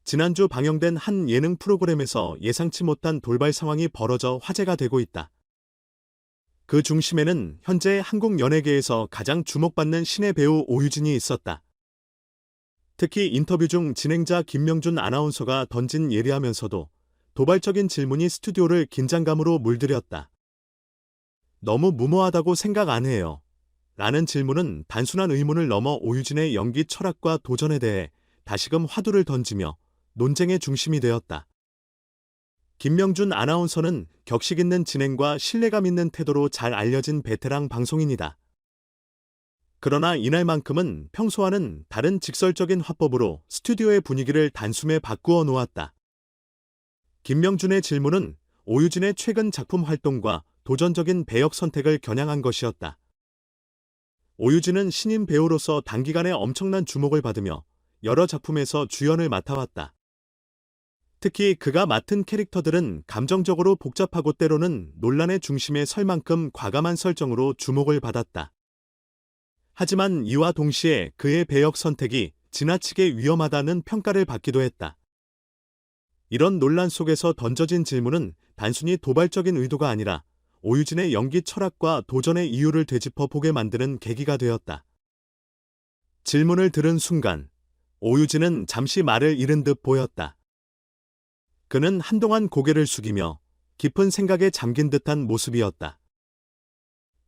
지난주 방영된 한 예능 프로그램에서 예상치 못한 돌발 상황이 벌어져 화제가 되고 있다. 그 중심에는 현재 한국 연예계에서 가장 주목받는 신의 배우 오유진이 있었다. 특히 인터뷰 중 진행자 김명준 아나운서가 던진 예리하면서도 도발적인 질문이 스튜디오를 긴장감으로 물들였다. 너무 무모하다고 생각 안 해요. 라는 질문은 단순한 의문을 넘어 오유진의 연기 철학과 도전에 대해 다시금 화두를 던지며 논쟁의 중심이 되었다. 김명준 아나운서는 격식 있는 진행과 신뢰감 있는 태도로 잘 알려진 베테랑 방송인이다. 그러나 이날만큼은 평소와는 다른 직설적인 화법으로 스튜디오의 분위기를 단숨에 바꾸어 놓았다. 김명준의 질문은 오유진의 최근 작품 활동과 도전적인 배역 선택을 겨냥한 것이었다. 오유진은 신인 배우로서 단기간에 엄청난 주목을 받으며 여러 작품에서 주연을 맡아왔다. 특히 그가 맡은 캐릭터들은 감정적으로 복잡하고 때로는 논란의 중심에 설 만큼 과감한 설정으로 주목을 받았다. 하지만 이와 동시에 그의 배역 선택이 지나치게 위험하다는 평가를 받기도 했다. 이런 논란 속에서 던져진 질문은 단순히 도발적인 의도가 아니라 오유진의 연기 철학과 도전의 이유를 되짚어 보게 만드는 계기가 되었다. 질문을 들은 순간 오유진은 잠시 말을 잃은 듯 보였다. 그는 한동안 고개를 숙이며 깊은 생각에 잠긴 듯한 모습이었다.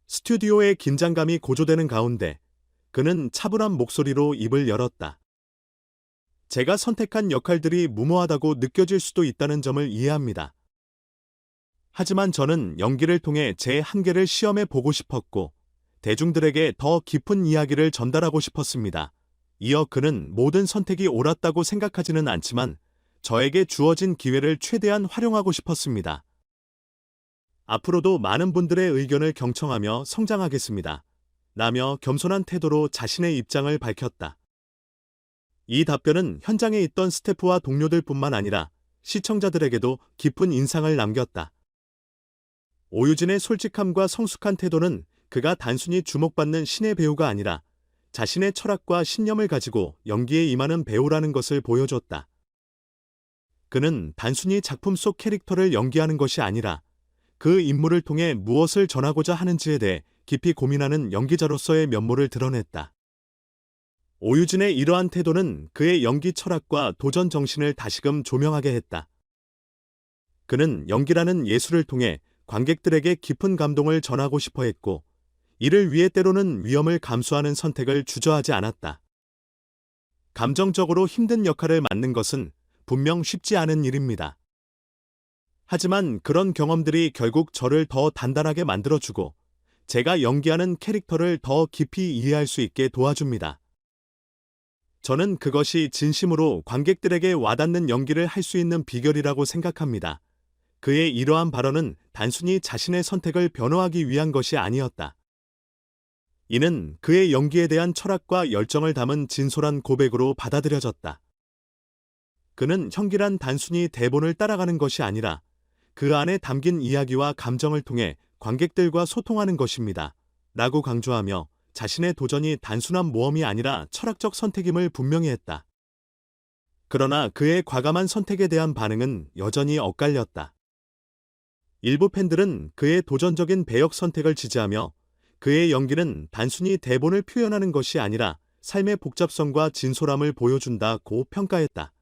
스튜디오의 긴장감이 고조되는 가운데 그는 차분한 목소리로 입을 열었다. 제가 선택한 역할들이 무모하다고 느껴질 수도 있다는 점을 이해합니다. 하지만 저는 연기를 통해 제 한계를 시험해 보고 싶었고 대중들에게 더 깊은 이야기를 전달하고 싶었습니다. 이어 그는 모든 선택이 옳았다고 생각하지는 않지만 저에게 주어진 기회를 최대한 활용하고 싶었습니다. 앞으로도 많은 분들의 의견을 경청하며 성장하겠습니다. 라며 겸손한 태도로 자신의 입장을 밝혔다. 이 답변은 현장에 있던 스태프와 동료들뿐만 아니라 시청자들에게도 깊은 인상을 남겼다. 오유진의 솔직함과 성숙한 태도는 그가 단순히 주목받는 신의 배우가 아니라 자신의 철학과 신념을 가지고 연기에 임하는 배우라는 것을 보여줬다. 그는 단순히 작품 속 캐릭터를 연기하는 것이 아니라 그 인물을 통해 무엇을 전하고자 하는지에 대해 깊이 고민하는 연기자로서의 면모를 드러냈다. 오유진의 이러한 태도는 그의 연기 철학과 도전 정신을 다시금 조명하게 했다. 그는 연기라는 예술을 통해 관객들에게 깊은 감동을 전하고 싶어 했고, 이를 위해 때로는 위험을 감수하는 선택을 주저하지 않았다. 감정적으로 힘든 역할을 맡는 것은 분명 쉽지 않은 일입니다. 하지만 그런 경험들이 결국 저를 더 단단하게 만들어주고 제가 연기하는 캐릭터를 더 깊이 이해할 수 있게 도와줍니다. 저는 그것이 진심으로 관객들에게 와닿는 연기를 할 수 있는 비결이라고 생각합니다. 그의 이러한 발언은 단순히 자신의 선택을 변호하기 위한 것이 아니었다. 이는 그의 연기에 대한 철학과 열정을 담은 진솔한 고백으로 받아들여졌다. 그는 연기란 단순히 대본을 따라가는 것이 아니라 그 안에 담긴 이야기와 감정을 통해 관객들과 소통하는 것입니다. 라고 강조하며 자신의 도전이 단순한 모험이 아니라 철학적 선택임을 분명히 했다. 그러나 그의 과감한 선택에 대한 반응은 여전히 엇갈렸다. 일부 팬들은 그의 도전적인 배역 선택을 지지하며 그의 연기는 단순히 대본을 표현하는 것이 아니라 삶의 복잡성과 진솔함을 보여준다고 평가했다.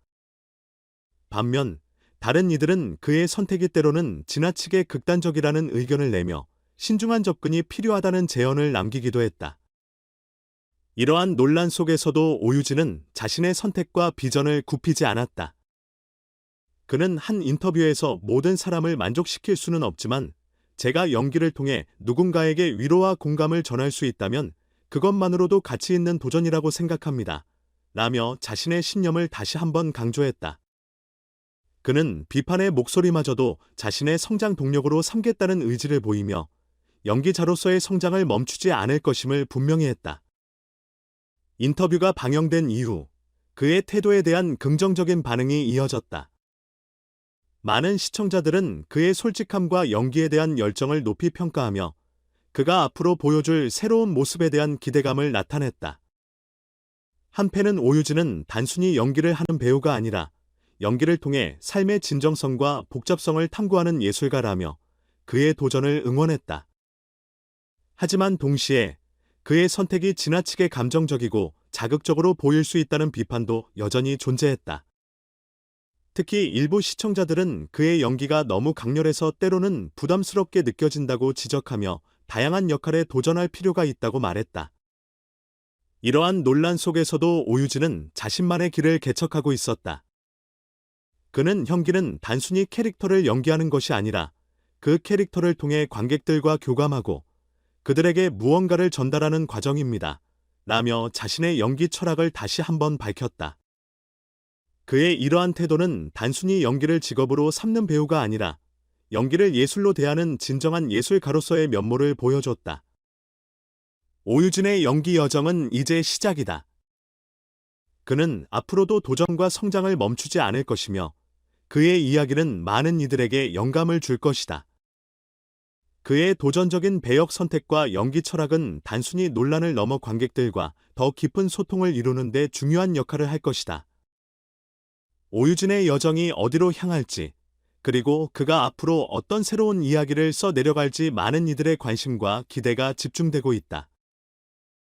반면 다른 이들은 그의 선택이 때로는 지나치게 극단적이라는 의견을 내며 신중한 접근이 필요하다는 제언을 남기기도 했다. 이러한 논란 속에서도 오유진은 자신의 선택과 비전을 굽히지 않았다. 그는 한 인터뷰에서 모든 사람을 만족시킬 수는 없지만 제가 연기를 통해 누군가에게 위로와 공감을 전할 수 있다면 그것만으로도 가치 있는 도전이라고 생각합니다. 라며 자신의 신념을 다시 한번 강조했다. 그는 비판의 목소리마저도 자신의 성장 동력으로 삼겠다는 의지를 보이며 연기자로서의 성장을 멈추지 않을 것임을 분명히 했다. 인터뷰가 방영된 이후 그의 태도에 대한 긍정적인 반응이 이어졌다. 많은 시청자들은 그의 솔직함과 연기에 대한 열정을 높이 평가하며 그가 앞으로 보여줄 새로운 모습에 대한 기대감을 나타냈다. 한편은 오유진은 단순히 연기를 하는 배우가 아니라 연기를 통해 삶의 진정성과 복잡성을 탐구하는 예술가라며 그의 도전을 응원했다. 하지만 동시에 그의 선택이 지나치게 감정적이고 자극적으로 보일 수 있다는 비판도 여전히 존재했다. 특히 일부 시청자들은 그의 연기가 너무 강렬해서 때로는 부담스럽게 느껴진다고 지적하며 다양한 역할에 도전할 필요가 있다고 말했다. 이러한 논란 속에서도 오유진은 자신만의 길을 개척하고 있었다. 그는 연기는 단순히 캐릭터를 연기하는 것이 아니라 그 캐릭터를 통해 관객들과 교감하고 그들에게 무언가를 전달하는 과정입니다. 라며 자신의 연기 철학을 다시 한번 밝혔다. 그의 이러한 태도는 단순히 연기를 직업으로 삼는 배우가 아니라 연기를 예술로 대하는 진정한 예술가로서의 면모를 보여줬다. 오유진의 연기 여정은 이제 시작이다. 그는 앞으로도 도전과 성장을 멈추지 않을 것이며 그의 이야기는 많은 이들에게 영감을 줄 것이다. 그의 도전적인 배역 선택과 연기 철학은 단순히 논란을 넘어 관객들과 더 깊은 소통을 이루는 데 중요한 역할을 할 것이다. 오유진의 여정이 어디로 향할지, 그리고 그가 앞으로 어떤 새로운 이야기를 써 내려갈지 많은 이들의 관심과 기대가 집중되고 있다.